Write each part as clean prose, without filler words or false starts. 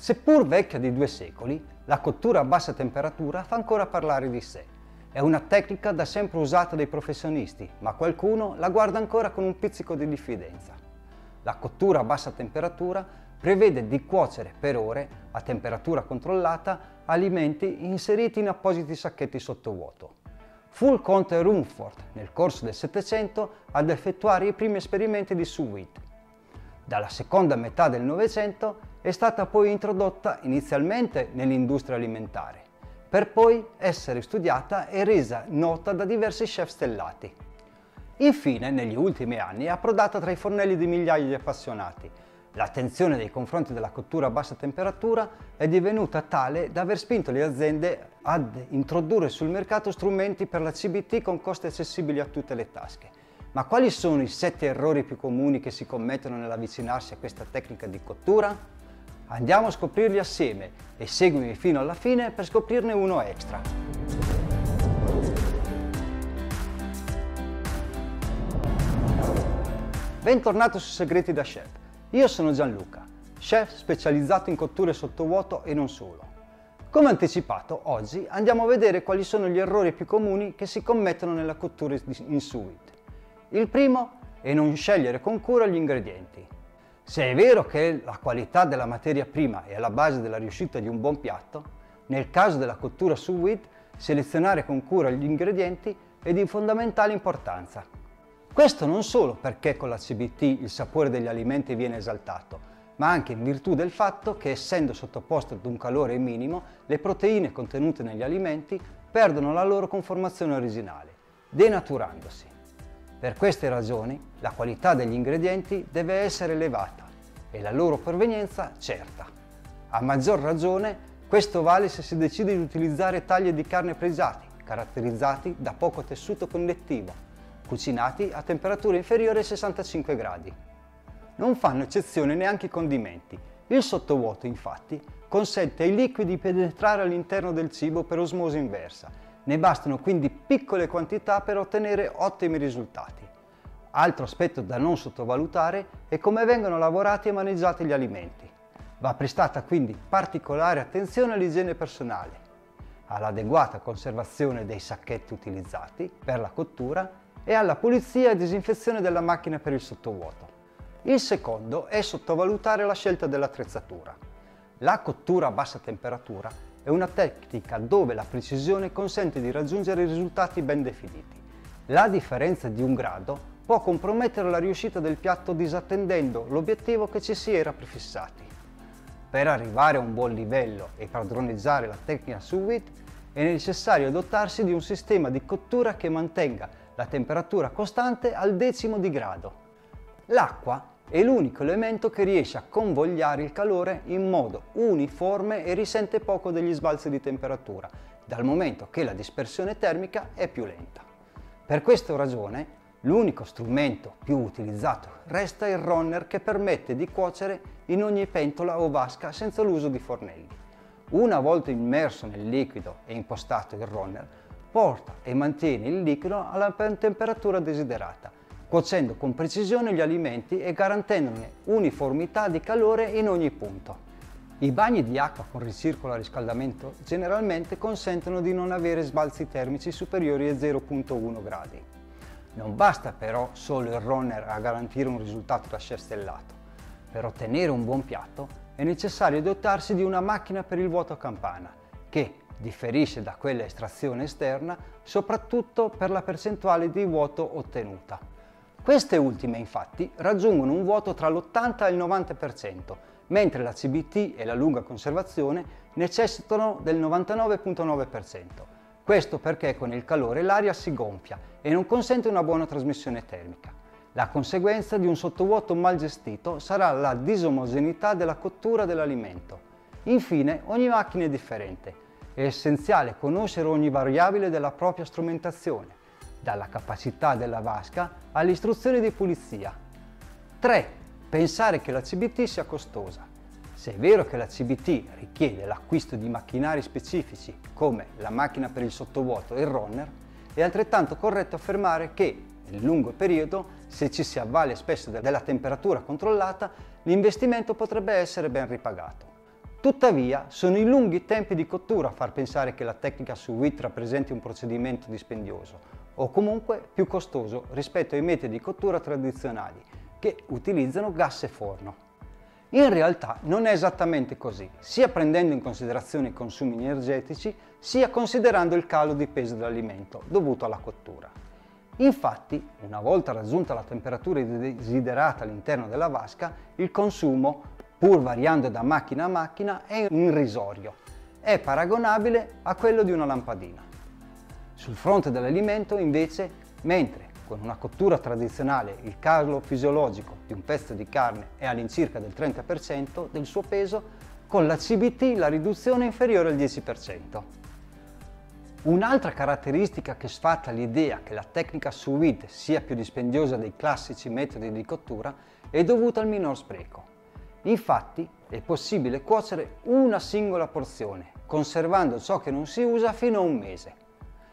Seppur vecchia di 2 secoli, la cottura a bassa temperatura fa ancora parlare di sé. È una tecnica da sempre usata dai professionisti, ma qualcuno la guarda ancora con un pizzico di diffidenza. La cottura a bassa temperatura prevede di cuocere per ore, a temperatura controllata, alimenti inseriti in appositi sacchetti sottovuoto. Fu il conte Rumford, nel corso del Settecento, ad effettuare i primi esperimenti di sous vide. Dalla seconda metà del Novecento è stata poi introdotta inizialmente nell'industria alimentare, per poi essere studiata e resa nota da diversi chef stellati. Infine, negli ultimi anni è approdata tra i fornelli di migliaia di appassionati. L'attenzione nei confronti della cottura a bassa temperatura è divenuta tale da aver spinto le aziende ad introdurre sul mercato strumenti per la CBT con costi accessibili a tutte le tasche. Ma quali sono i 7 errori più comuni che si commettono nell'avvicinarsi a questa tecnica di cottura? Andiamo a scoprirli assieme e seguimi fino alla fine per scoprirne uno extra. Bentornato su Segreti da Chef. Io sono Gianluca, chef specializzato in cotture sottovuoto e non solo. Come anticipato, oggi andiamo a vedere quali sono gli errori più comuni che si commettono nella cottura in sous vide. Il primo è non scegliere con cura gli ingredienti. Se è vero che la qualità della materia prima è alla base della riuscita di un buon piatto, nel caso della cottura sous vide, selezionare con cura gli ingredienti è di fondamentale importanza. Questo non solo perché con la CBT il sapore degli alimenti viene esaltato, ma anche in virtù del fatto che, essendo sottoposto ad un calore minimo, le proteine contenute negli alimenti perdono la loro conformazione originale, denaturandosi. Per queste ragioni, la qualità degli ingredienti deve essere elevata e la loro provenienza certa. A maggior ragione, questo vale se si decide di utilizzare tagli di carne pregiati, caratterizzati da poco tessuto connettivo, cucinati a temperatura inferiore ai 65 gradi. Non fanno eccezione neanche i condimenti. Il sottovuoto, infatti, consente ai liquidi di penetrare all'interno del cibo per osmosi inversa. Ne bastano quindi piccole quantità per ottenere ottimi risultati. Altro aspetto da non sottovalutare è come vengono lavorati e maneggiati gli alimenti. Va prestata quindi particolare attenzione all'igiene personale, all'adeguata conservazione dei sacchetti utilizzati per la cottura e alla pulizia e disinfezione della macchina per il sottovuoto. Il secondo è sottovalutare la scelta dell'attrezzatura. La cottura a bassa temperatura è una tecnica dove la precisione consente di raggiungere risultati ben definiti. La differenza di un grado può compromettere la riuscita del piatto disattendendo l'obiettivo che ci si era prefissati. Per arrivare a un buon livello e padroneggiare la tecnica sous vide è necessario dotarsi di un sistema di cottura che mantenga la temperatura costante al 10° di grado. L'acqua è l'unico elemento che riesce a convogliare il calore in modo uniforme e risente poco degli sbalzi di temperatura, dal momento che la dispersione termica è più lenta. Per questa ragione, l'unico strumento più utilizzato resta il runner, che permette di cuocere in ogni pentola o vasca senza l'uso di fornelli. Una volta immerso nel liquido e impostato il runner, porta e mantiene il liquido alla temperatura desiderata, cuocendo con precisione gli alimenti e garantendone uniformità di calore in ogni punto. I bagni di acqua con ricircolo a riscaldamento generalmente consentono di non avere sbalzi termici superiori a 0,1 gradi. Non basta però solo il runner a garantire un risultato da chef stellato. Per ottenere un buon piatto è necessario dotarsi di una macchina per il vuoto a campana, che differisce da quella estrazione esterna soprattutto per la percentuale di vuoto ottenuta. Queste ultime infatti raggiungono un vuoto tra l'80 e il 90%, mentre la CBT e la lunga conservazione necessitano del 99,9%. Questo perché con il calore l'aria si gonfia e non consente una buona trasmissione termica. La conseguenza di un sottovuoto mal gestito sarà la disomogeneità della cottura dell'alimento. Infine, ogni macchina è differente. È essenziale conoscere ogni variabile della propria strumentazione, dalla capacità della vasca alle istruzioni di pulizia. 3. Pensare che la CBT sia costosa. Se è vero che la CBT richiede l'acquisto di macchinari specifici come la macchina per il sottovuoto e il runner, è altrettanto corretto affermare che nel lungo periodo, se ci si avvale spesso della temperatura controllata, l'investimento potrebbe essere ben ripagato. Tuttavia, sono i lunghi tempi di cottura a far pensare che la tecnica sous vide rappresenti un procedimento dispendioso o comunque più costoso rispetto ai metodi di cottura tradizionali che utilizzano gas e forno. In realtà non è esattamente così, sia prendendo in considerazione i consumi energetici, sia considerando il calo di peso dell'alimento dovuto alla cottura. Infatti, una volta raggiunta la temperatura desiderata all'interno della vasca, il consumo, pur variando da macchina a macchina, è irrisorio. È paragonabile a quello di una lampadina. Sul fronte dell'alimento, invece, mentre con una cottura tradizionale il calo fisiologico di un pezzo di carne è all'incirca del 30% del suo peso, con la CBT la riduzione è inferiore al 10%. Un'altra caratteristica che sfatta l'idea che la tecnica sous vide sia più dispendiosa dei classici metodi di cottura è dovuta al minor spreco. Infatti è possibile cuocere una singola porzione, conservando ciò che non si usa fino a un mese.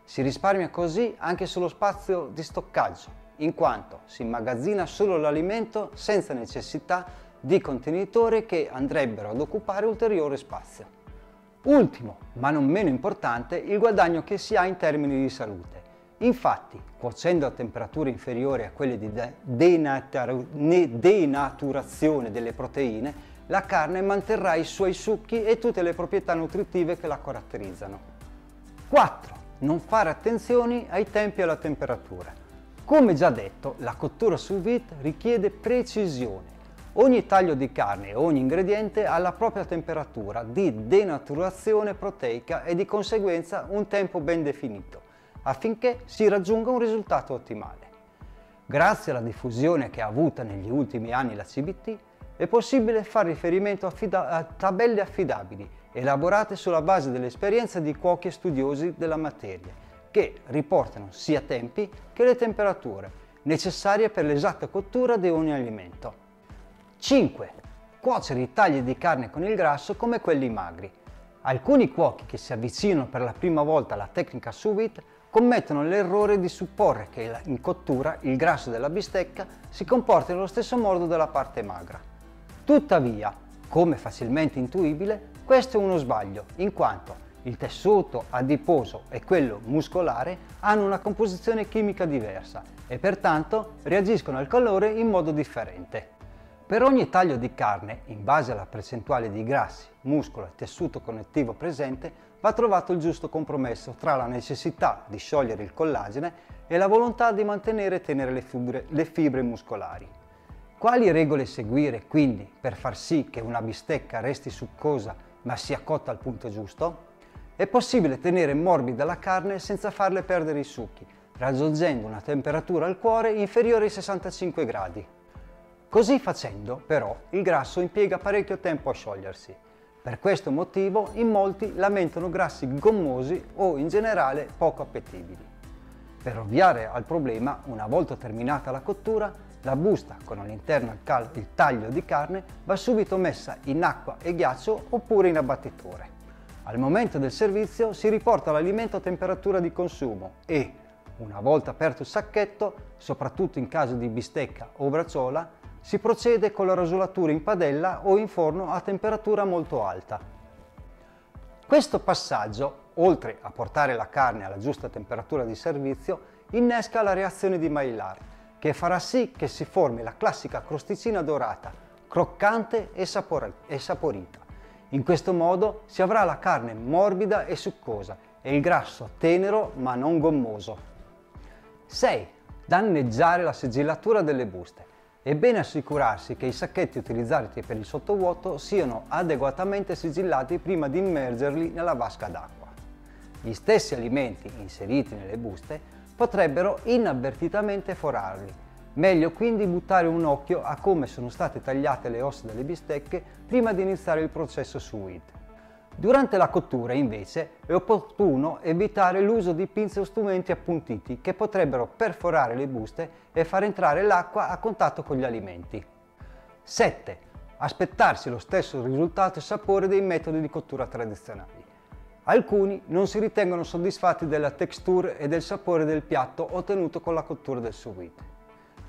Si risparmia così anche sullo spazio di stoccaggio, in quanto si immagazzina solo l'alimento senza necessità di contenitori che andrebbero ad occupare ulteriore spazio. Ultimo, ma non meno importante, il guadagno che si ha in termini di salute. Infatti, cuocendo a temperature inferiori a quelle di denaturazione delle proteine, la carne manterrà i suoi succhi e tutte le proprietà nutritive che la caratterizzano. 4. Non fare attenzione ai tempi e alla temperatura. Come già detto, la cottura sous vide richiede precisione. Ogni taglio di carne e ogni ingrediente ha la propria temperatura di denaturazione proteica e di conseguenza un tempo ben definito, affinché si raggiunga un risultato ottimale. Grazie alla diffusione che ha avuta negli ultimi anni la CBT, è possibile fare riferimento a tabelle affidabili, elaborate sulla base dell'esperienza di cuochi e studiosi della materia, che riportano sia tempi che le temperature necessarie per l'esatta cottura di ogni alimento. 5. Cuocere i tagli di carne con il grasso come quelli magri. Alcuni cuochi che si avvicinano per la prima volta alla tecnica sous vide commettono l'errore di supporre che in cottura il grasso della bistecca si comporti nello stesso modo della parte magra. Tuttavia, come facilmente intuibile, questo è uno sbaglio, in quanto il tessuto adiposo e quello muscolare hanno una composizione chimica diversa e pertanto reagiscono al calore in modo differente. Per ogni taglio di carne, in base alla percentuale di grassi, muscolo e tessuto connettivo presente, va trovato il giusto compromesso tra la necessità di sciogliere il collagene e la volontà di mantenere e tenere le fibre muscolari. Quali regole seguire quindi per far sì che una bistecca resti succosa ma sia cotta al punto giusto? È possibile tenere morbida la carne senza farle perdere i succhi, raggiungendo una temperatura al cuore inferiore ai 65 gradi. Così facendo, però, il grasso impiega parecchio tempo a sciogliersi. Per questo motivo in molti lamentano grassi gommosi o in generale poco appetibili. Per ovviare al problema, una volta terminata la cottura, la busta con all'interno il taglio di carne va subito messa in acqua e ghiaccio oppure in abbattitore. Al momento del servizio si riporta l'alimento a temperatura di consumo e, una volta aperto il sacchetto, soprattutto in caso di bistecca o bracciola, si procede con la rosolatura in padella o in forno a temperatura molto alta. Questo passaggio, oltre a portare la carne alla giusta temperatura di servizio, innesca la reazione di Maillard, che farà sì che si formi la classica crosticina dorata, croccante e saporita. In questo modo si avrà la carne morbida e succosa e il grasso tenero ma non gommoso. 6. Danneggiare la sigillatura delle buste. È bene assicurarsi che i sacchetti utilizzati per il sottovuoto siano adeguatamente sigillati prima di immergerli nella vasca d'acqua. Gli stessi alimenti inseriti nelle buste potrebbero inavvertitamente forarli. Meglio quindi buttare un occhio a come sono state tagliate le ossa delle bistecche prima di iniziare il processo sous vide. Durante la cottura, invece, è opportuno evitare l'uso di pinze o strumenti appuntiti che potrebbero perforare le buste e far entrare l'acqua a contatto con gli alimenti. 7. Aspettarsi lo stesso risultato e sapore dei metodi di cottura tradizionali. Alcuni non si ritengono soddisfatti della texture e del sapore del piatto ottenuto con la cottura del sous vide.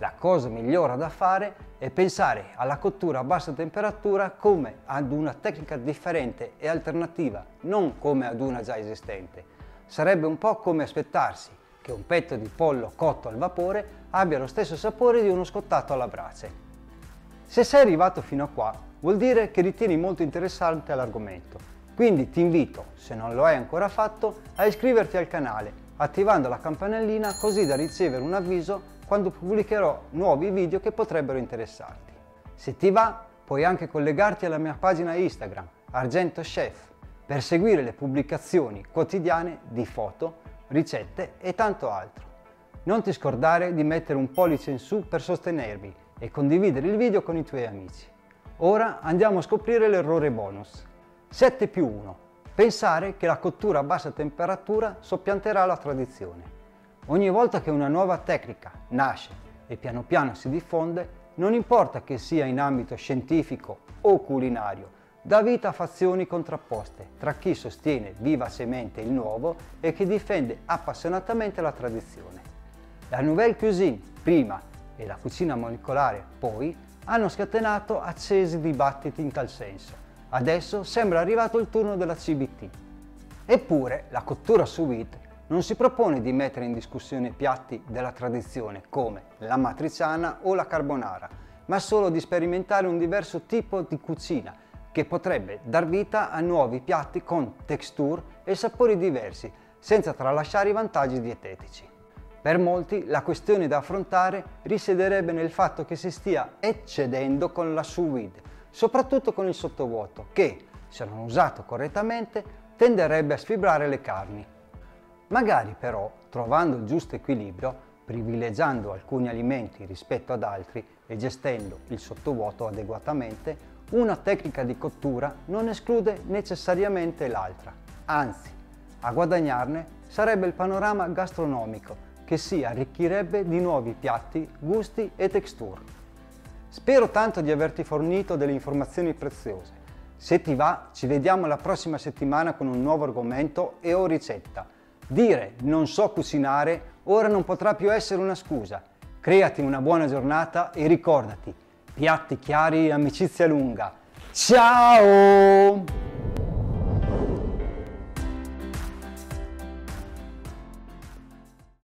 La cosa migliore da fare è pensare alla cottura a bassa temperatura come ad una tecnica differente e alternativa, non come ad una già esistente. Sarebbe un po' come aspettarsi che un petto di pollo cotto al vapore abbia lo stesso sapore di uno scottato alla brace. Se sei arrivato fino a qua, vuol dire che ritieni molto interessante l'argomento. Quindi ti invito, se non lo hai ancora fatto, a iscriverti al canale, attivando la campanellina così da ricevere un avviso quando pubblicherò nuovi video che potrebbero interessarti. Se ti va, puoi anche collegarti alla mia pagina Instagram, Argento Chef, per seguire le pubblicazioni quotidiane di foto, ricette e tanto altro. Non ti scordare di mettere un pollice in su per sostenermi e condividere il video con i tuoi amici. Ora andiamo a scoprire l'errore bonus. 7+1. Pensare che la cottura a bassa temperatura soppianterà la tradizione. Ogni volta che una nuova tecnica nasce e piano piano si diffonde, non importa che sia in ambito scientifico o culinario, dà vita a fazioni contrapposte tra chi sostiene vivacemente il nuovo e chi difende appassionatamente la tradizione. La nouvelle cuisine, prima, e la cucina molecolare, poi, hanno scatenato accesi dibattiti in tal senso. Adesso sembra arrivato il turno della CBT. Eppure, la cottura sous vide non si propone di mettere in discussione piatti della tradizione come la matriciana o la carbonara, ma solo di sperimentare un diverso tipo di cucina che potrebbe dar vita a nuovi piatti con texture e sapori diversi, senza tralasciare i vantaggi dietetici. Per molti la questione da affrontare risiederebbe nel fatto che si stia eccedendo con la sous vide, soprattutto con il sottovuoto che, se non usato correttamente, tenderebbe a sfibrare le carni. Magari però, trovando il giusto equilibrio, privilegiando alcuni alimenti rispetto ad altri e gestendo il sottovuoto adeguatamente, una tecnica di cottura non esclude necessariamente l'altra. Anzi, a guadagnarne sarebbe il panorama gastronomico che si arricchirebbe di nuovi piatti, gusti e texture. Spero tanto di averti fornito delle informazioni preziose. Se ti va, ci vediamo la prossima settimana con un nuovo argomento e o ricetta. Dire non so cucinare ora non potrà più essere una scusa. Creati una buona giornata e ricordati, piatti chiari e amicizia lunga. Ciao!